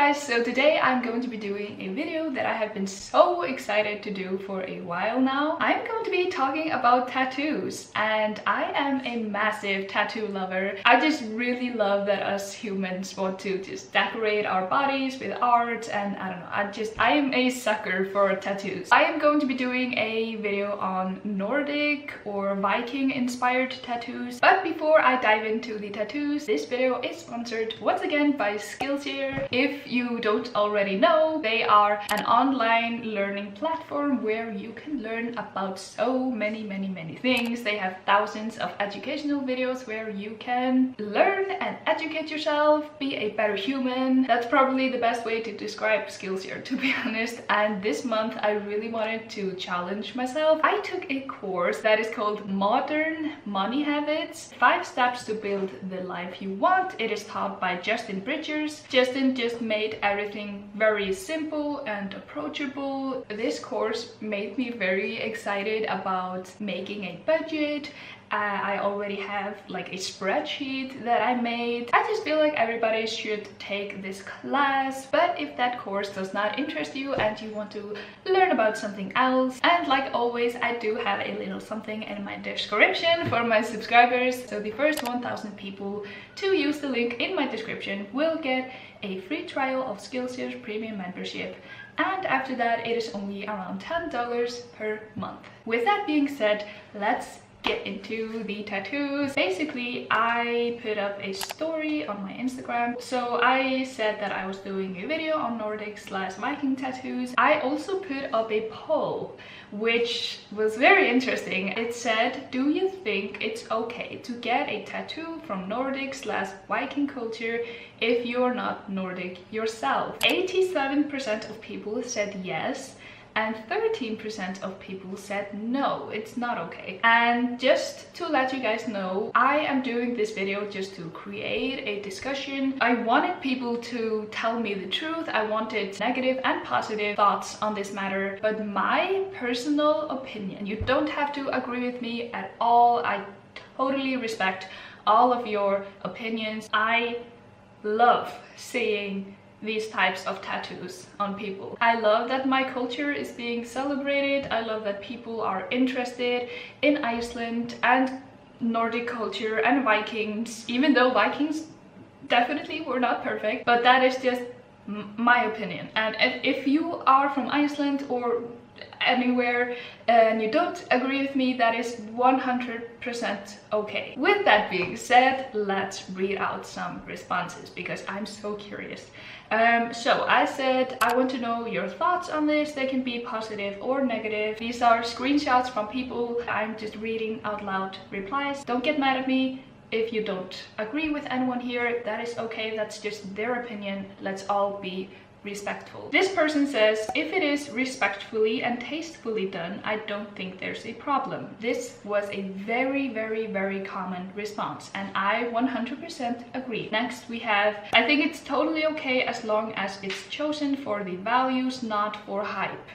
guys, so today I'm going to be doing a video that I have been so excited to do for a while now. I'm going to be talking about tattoos, and I am a massive tattoo lover. I just really love that us humans want to just decorate our bodies with art, and I don't know, I am a sucker for tattoos. I am going to be doing a video on Nordic or Viking inspired tattoos, but before I dive into the tattoos, this video is sponsored once again by Skillshare. If you don't already know, they are an online learning platform where you can learn about so many things. They have thousands of educational videos where you can learn and educate yourself, be a better human. That's probably the best way to describe Skillshare, to be honest. And this month I really wanted to challenge myself. I took a course that is called Modern Money Habits: 5 Steps to Build the Life You Want. It is taught by Justin Bridgers. Justin just made everything very simple and approachable. This course made me very excited about making a budget. I already have like a spreadsheet that I made. I just feel like everybody should take this class, but if that course does not interest you and you want to learn about something else, and like always, I do have a little something in my description for my subscribers. So the first 1,000 people to use the link in my description will get a free trial of Skillshare's premium membership, and after that it is only around $10 per month. With that being said, let's get into the tattoos. Basically, I put up a story on my Instagram. So I said that I was doing a video on Nordic / Viking tattoos. I also put up a poll, which was very interesting. It said, do you think it's okay to get a tattoo from Nordic / Viking culture if you're not Nordic yourself? 87% of people said yes, and 13% of people said no, it's not okay. And just to let you guys know, I am doing this video just to create a discussion. I wanted people to tell me the truth. I wanted negative and positive thoughts on this matter, but my personal opinion, you don't have to agree with me at all. I totally respect all of your opinions. I love seeing these types of tattoos on people. I love that my culture is being celebrated. I love that people are interested in Iceland and Nordic culture and Vikings, even though Vikings definitely were not perfect, but that is just my opinion. And if you are from Iceland or anywhere and you don't agree with me, that is 100% okay. With that being said, let's read out some responses because I'm so curious. So I said, I want to know your thoughts on this. They can be positive or negative. These are screenshots from people. I'm just reading out loud replies. Don't get mad at me if you don't agree with anyone here. That is okay. That's just their opinion. Let's all be respectful. This person says, if it is respectfully and tastefully done, I don't think there's a problem. This was a very common response, and I 100% agree. Next we have, I think it's totally okay as long as it's chosen for the values, not for hype.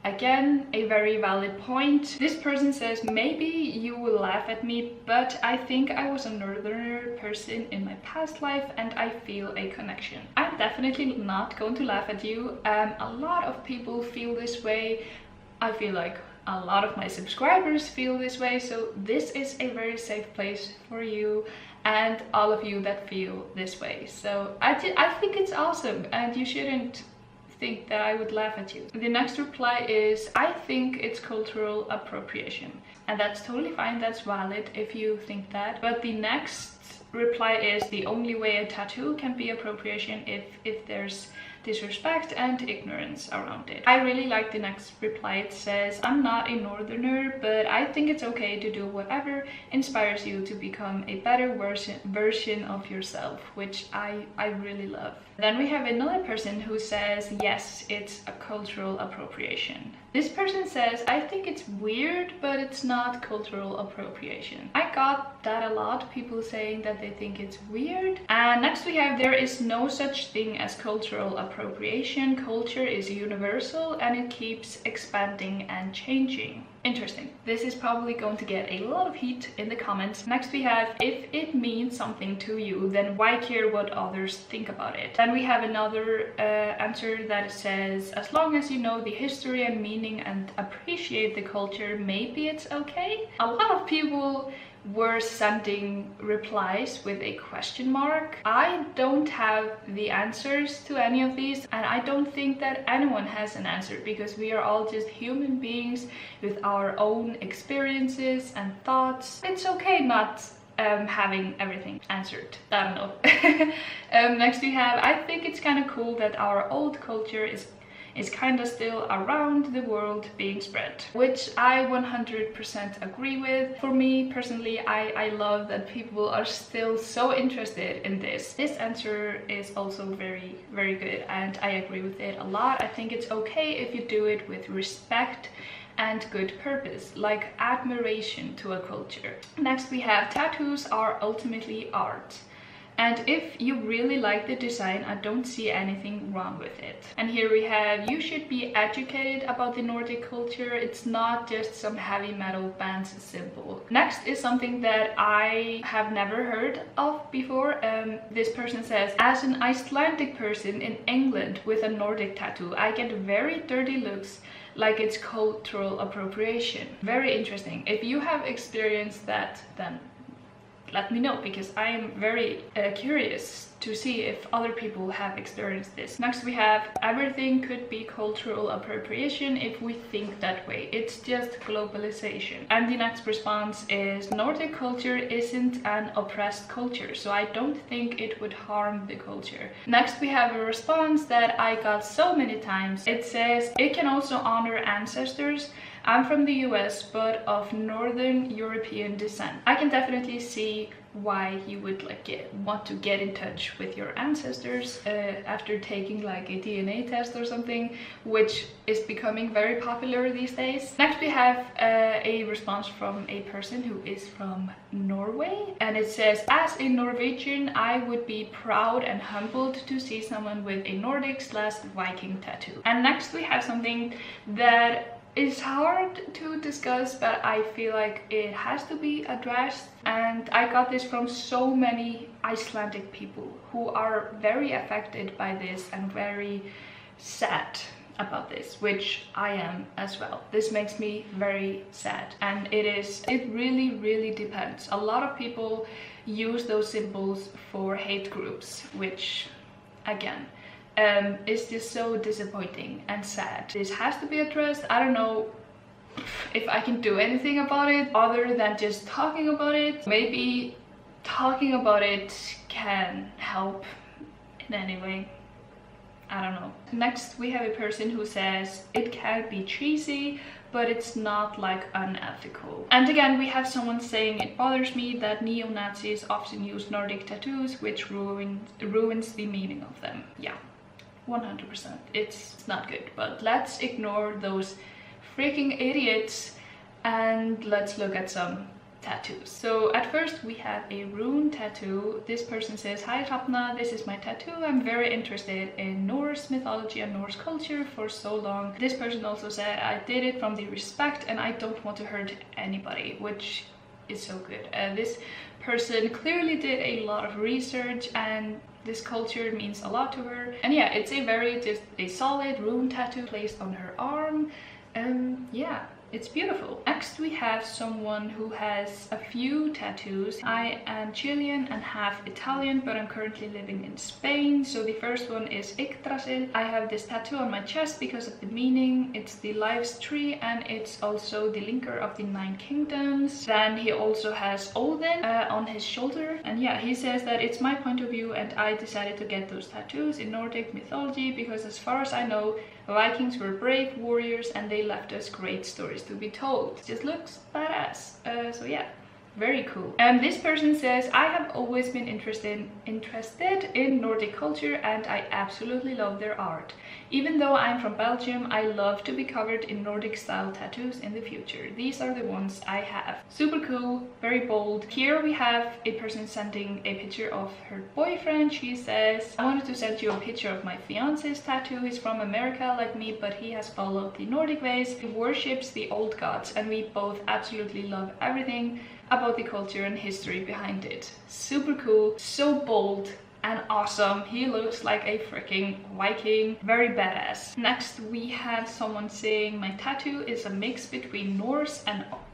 Again, a very valid point. This person says, maybe you will laugh at me, but I think I was a northerner person in my past life and I feel a connection. I'm definitely not going to laugh at you. A lot of people feel this way. I feel like a lot of my subscribers feel this way, so this is a very safe place for you and all of you that feel this way. So I think it's awesome, and you shouldn't think that I would laugh at you. The next reply is, I think it's cultural appropriation, and that's totally fine. That's valid if you think that. But the next reply is, the only way a tattoo can be appropriation if there's disrespect and ignorance around it. I really like the next reply. It says, I'm not a northerner, but I think it's okay to do whatever inspires you to become a better version of yourself, which I really love. Then we have another person who says, yes, it's a cultural appropriation. This person says, I think it's weird, but it's not cultural appropriation. I got that a lot, people saying that they think it's weird. And next we have, there is no such thing as cultural appropriation. Culture is universal and it keeps expanding and changing. Interesting. This is probably going to get a lot of heat in the comments. Next we have, if it means something to you, then why care what others think about it? Then we have another answer that says, as long as you know the history and meaning and appreciate the culture, maybe it's okay. A lot of people were sending replies with a question mark. I don't have the answers to any of these, and I don't think that anyone has an answer, because we are all just human beings with our own experiences and thoughts. It's okay not having everything answered. I don't know. Next we have, I think it's kind of cool that our old culture is kind of still around the world being spread, which I 100% agree with. For me personally, I love that people are still so interested in this. This answer is also very, very good, and I agree with it a lot. I think it's okay if you do it with respect and good purpose, like admiration to a culture. Next we have, tattoos are ultimately art. And if you really like the design, I don't see anything wrong with it. And here we have, you should be educated about the Nordic culture. It's not just some heavy metal band's symbol. Next is something that I have never heard of before. This person says, as an Icelandic person in England with a Nordic tattoo, I get very dirty looks like it's cultural appropriation. Very interesting. If you have experienced that, then let me know, because I am very curious to see if other people have experienced this. Next we have, everything could be cultural appropriation if we think that way. It's just globalization. And the next response is, Nordic culture isn't an oppressed culture, so I don't think it would harm the culture. Next we have a response that I got so many times. It says, it can also honor ancestors. I'm from the US, but of Northern European descent. I can definitely see why you would want to get in touch with your ancestors after taking like a DNA test or something, which is becoming very popular these days. Next we have a response from a person who is from Norway, and it says, as a Norwegian, I would be proud and humbled to see someone with a Nordic/Viking tattoo. And next we have something that it's hard to discuss, but I feel like it has to be addressed. And I got this from so many Icelandic people who are very affected by this and very sad about this, which I am as well. This makes me very sad, and it really depends. A lot of people use those symbols for hate groups, which again, it's just so disappointing and sad. This has to be addressed. I don't know if I can do anything about it other than just talking about it. Maybe talking about it can help in any way. I don't know. Next we have a person who says, it can be cheesy, but it's not like unethical. And again, we have someone saying, it bothers me that neo-Nazis often use Nordic tattoos, which ruins the meaning of them. Yeah, 100%. It's not good, but let's ignore those freaking idiots and let's look at some tattoos. So at first we have a rune tattoo. This person says, hi Hrafna, this is my tattoo. I'm very interested in Norse mythology and Norse culture for so long. This person also said, I did it from the respect and I don't want to hurt anybody, which is so good. This person clearly did a lot of research and this culture means a lot to her. And yeah, it's just a solid rune tattoo placed on her arm. Yeah, it's beautiful. Next we have someone who has a few tattoos. I am Chilean and half Italian, but I'm currently living in Spain. So the first one is Yggdrasil. I have this tattoo on my chest because of the meaning. It's the life's tree and it's also the linker of the 9 kingdoms. Then he also has Odin on his shoulder. And yeah, he says that it's my point of view and I decided to get those tattoos in Nordic mythology because as far as I know, Vikings were brave warriors and they left us great stories to be told. It just looks badass. So yeah, Very cool. And this person says, I have always been interested in Nordic culture and I absolutely love their art. Even though I'm from Belgium, I love to be covered in Nordic style tattoos in the future. These are the ones I have. Super cool, very bold. Here we have a person sending a picture of her boyfriend. She says, I wanted to send you a picture of my fiance's tattoo. He's from America like me, but he has followed the Nordic ways. He worships the old gods and we both absolutely love everything about the culture and history behind it. Super cool, so bold and awesome. He looks like a freaking Viking, very badass. Next we have someone saying, my tattoo is a mix between Norse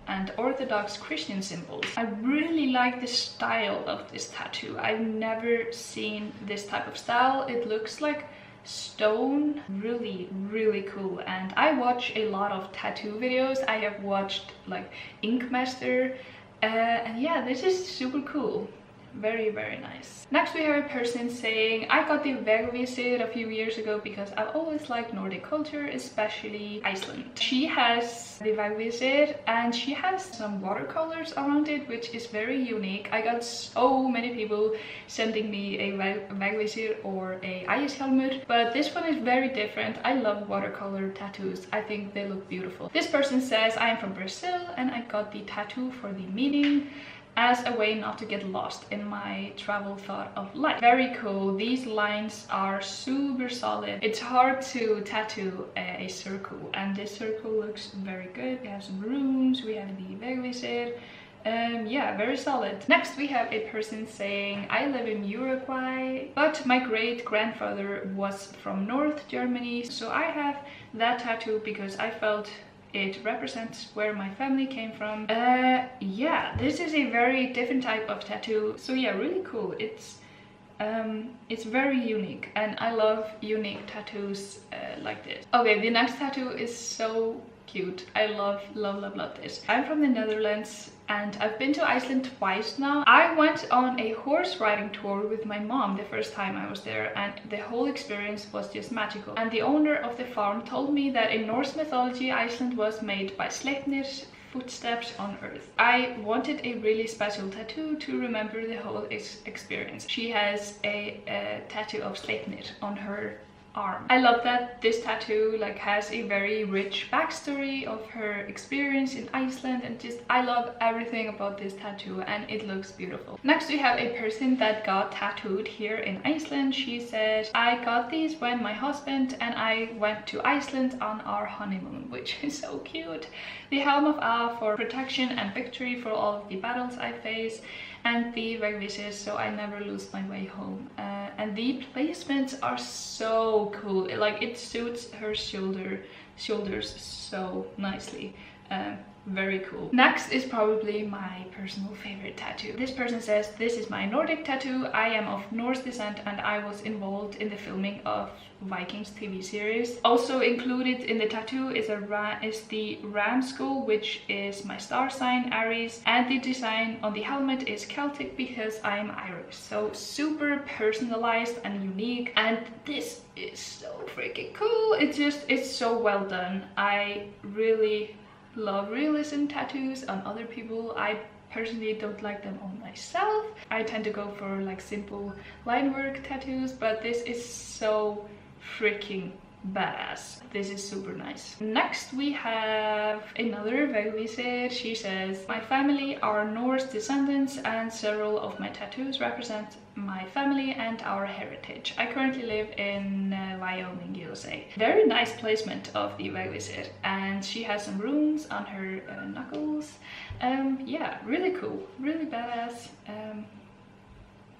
and Orthodox Christian symbols. I really like the style of this tattoo. I've never seen this type of style. It looks like stone. Really cool. And I watch a lot of tattoo videos. I have watched like Ink Master. And yeah, this is super cool. Very nice. Next we have a person saying, I got the Vegvisit a few years ago because I've always liked Nordic culture, especially Iceland. She has the Vegvisit and she has some watercolors around it, which is very unique. I got so many people sending me a Vegvisit or a Icelander, but this one is very different. I love watercolor tattoos. I think they look beautiful. This person says, I am from Brazil and I got the tattoo for the meaning as a way not to get lost in my travel thought of life. Very cool. These lines are super solid. It's hard to tattoo a circle and this circle looks very good. We have some runes, we have the Vegvisit. Yeah, very solid. Next we have a person saying, I live in Uruguay, but my great grandfather was from North Germany, so I have that tattoo because I felt it represents where my family came from. Yeah, this is a very different type of tattoo. So yeah, really cool. It's very unique and I love unique tattoos like this. Okay, the next tattoo is so cute. I love this. I'm from the Netherlands and I've been to Iceland twice now. I went on a horse riding tour with my mom the first time I was there and the whole experience was just magical. And the owner of the farm told me that in Norse mythology Iceland was made by Sleipnir's footsteps on earth. I wanted a really special tattoo to remember the whole experience. She has a tattoo of Sleipnir on her arm. I love that this tattoo like has a very rich backstory of her experience in Iceland and just I love everything about this tattoo and it looks beautiful. Next we have a person that got tattooed here in Iceland. She says, I got these when my husband and I went to Iceland on our honeymoon, which is so cute. The helm of A for protection and victory for all of the battles I face, and the Vegvisit so I never lose my way home. And the placements are so cool. It suits her shoulders so nicely. Very cool. Next is probably my personal favorite tattoo. This person says, this is my Nordic tattoo. I am of Norse descent and I was involved in the filming of Vikings TV series. Also included in the tattoo is the ram skull, which is my star sign Aries, and the design on the helmet is Celtic because I'm Irish. So super personalized and unique, and this is so freaking cool. It's so well done. I really love realism tattoos on other people. I personally don't like them on myself. I tend to go for like simple line work tattoos, but this is so freaking badass. This is super nice. Next we have another Vegvisit. She says, my family are Norse descendants and several of my tattoos represent my family and our heritage. I currently live in Wyoming, USA. Very nice placement of the Vegvisit, and she has some runes on her knuckles. Yeah, really cool, really badass.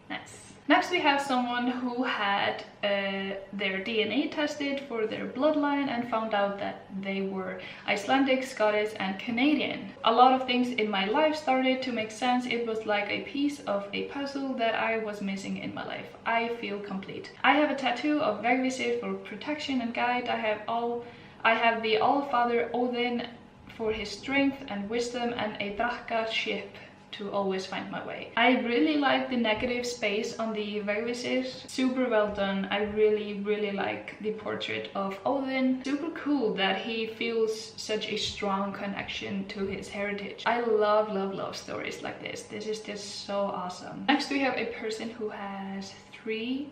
Nice. Next we have someone who had their DNA tested for their bloodline and found out that they were Icelandic, Scottish and Canadian. A lot of things in my life started to make sense. It was like a piece of a puzzle that I was missing in my life. I feel complete. I have a tattoo of Vegvisit for protection and guide. I have the All-Father Odin for his strength and wisdom, and a Draka ship to always find my way. I really like the negative space on the Vegvisit. Super well done. I really like the portrait of Odin. Super cool that he feels such a strong connection to his heritage. I love stories like this. This is just so awesome. Next we have a person who has 3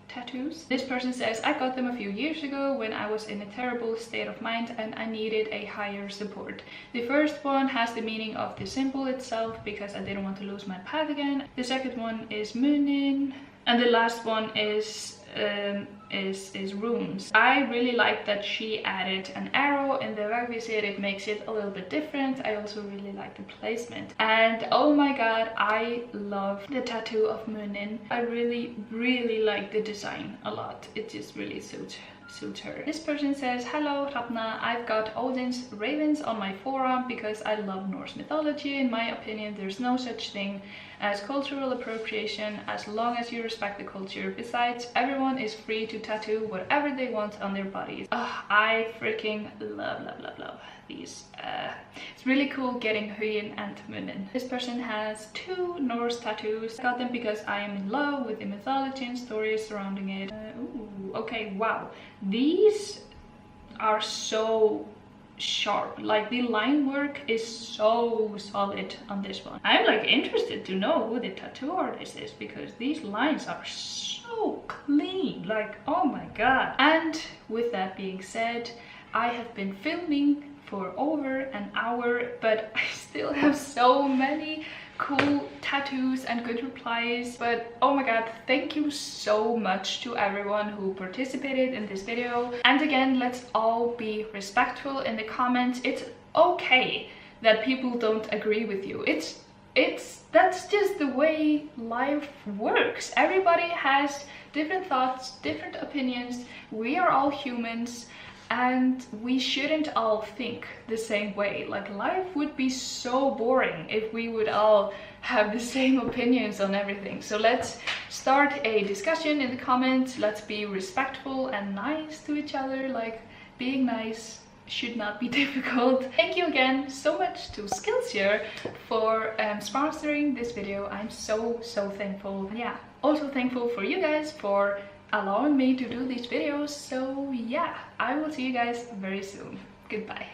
tattoos. This person says, I got them a few years ago when I was in a terrible state of mind and I needed a higher support. The first one has the meaning of the symbol itself because I didn't want to lose my path again. The second one is Munin, and the last one is runes. I really like that she added an arrow in the Vegvisit. It makes it a little bit different. I also really like the placement, and oh my god, I love the tattoo of Munin. I really like the design a lot. It just really suits her. This person says, hello Hrafna, I've got Odin's ravens on my forearm because I love Norse mythology. In my opinion, there's no such thing as cultural appropriation as long as you respect the culture. Besides, everyone is free to tattoo whatever they want on their bodies. I freaking love these. It's really cool getting Hugin and Munin. This person has 2 Norse tattoos. I got them because I am in love with the mythology and stories surrounding it. Okay, wow. These are so sharp. Like the line work is so solid on this one. I'm like interested to know who the tattoo artist is because these lines are so clean. Like, oh my god. And with that being said, I have been filming for over an hour, but I still have so many cool tattoos and good replies. But oh my god, thank you so much to everyone who participated in this video. And again, let's all be respectful in the comments. It's okay that people don't agree with you. That's just the way life works. Everybody has different thoughts, different opinions. We are all humans, and we shouldn't all think the same way. Like, life would be so boring if we would all have the same opinions on everything. So let's start a discussion in the comments. Let's be respectful and nice to each other. Like, being nice should not be difficult. Thank you again so much to Skillshare for sponsoring this video. I'm so thankful. And yeah, also thankful for you guys for allowing me to do these videos. So yeah, I will see you guys very soon. Goodbye.